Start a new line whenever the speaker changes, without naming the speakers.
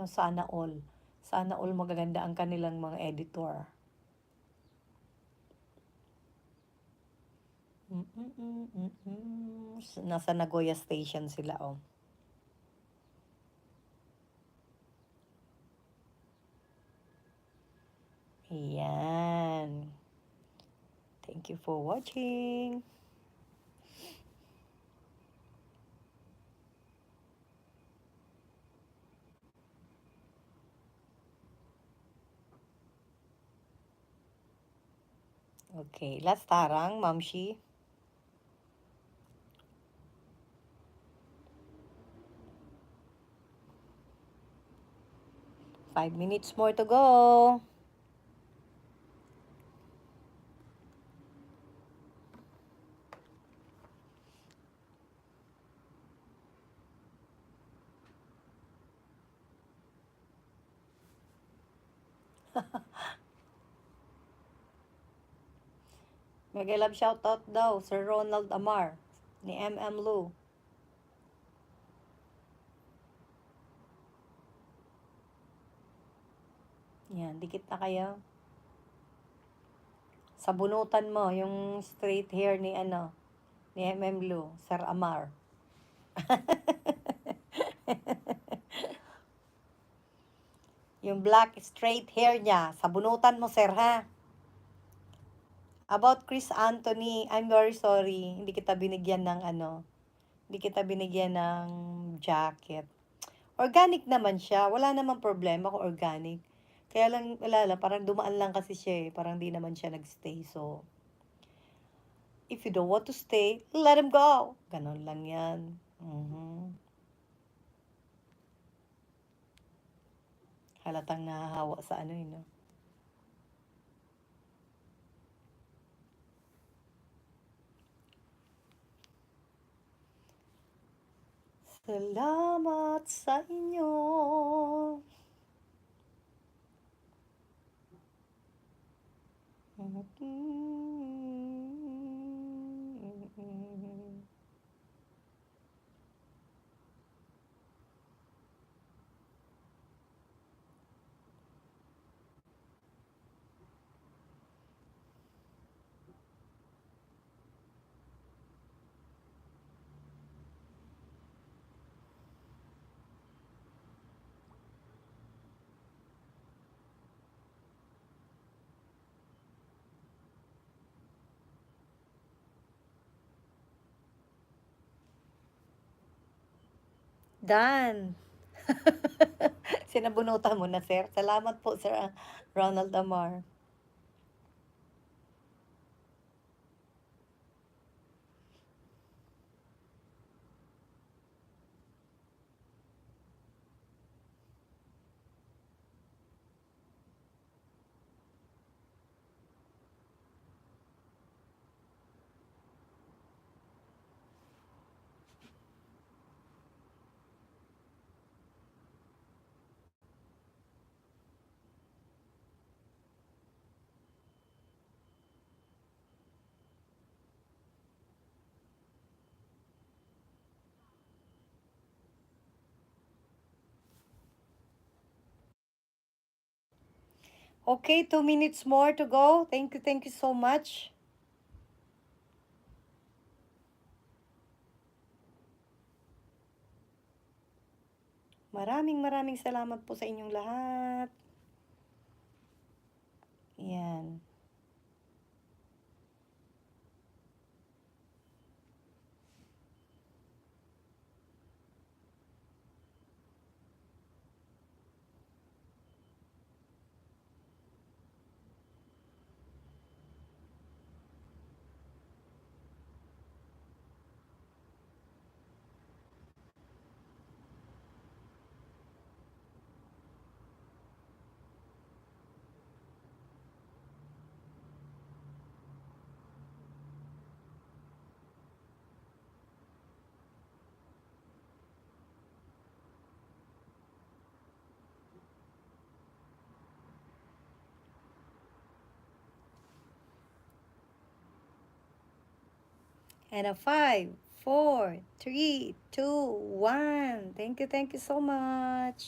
ano, sana all. Sana all magaganda ang kanilang mga editor. Nasa Nagoya Station sila, oh. Ayan. Thank you for watching. Okay, last tarang, Mamshi. 5 minutes more to go. Mega love shoutout daw, Sir Ronald Amar, ni MM Lu. Yan, dikit na kayo. Sabunutan mo yung straight hair ni ano, ni MM Lu, Sir Amar. Yung black straight hair niya, sabunutan mo, sir, ha? About Chris Anthony, I'm very sorry. Hindi kita binigyan ng ano, hindi kita binigyan ng jacket. Organic naman siya. Wala namang problema kung organic. Kaya lang, wala lang, parang dumaan lang kasi siya eh. Parang di naman siya nagstay. So, if you don't want to stay, let him go. Ganon lang yan. Halatang nahahawa sa ano yun, no? Salamat sa inyo. Done. Sinabunutan mo na, sir. Salamat po, Sir Ronald Amar. Okay, 2 minutes more to go. Thank you so much. Maraming salamat po sa inyong lahat. Yan. And a 5, 4, 3, 2, 1. Thank you so much.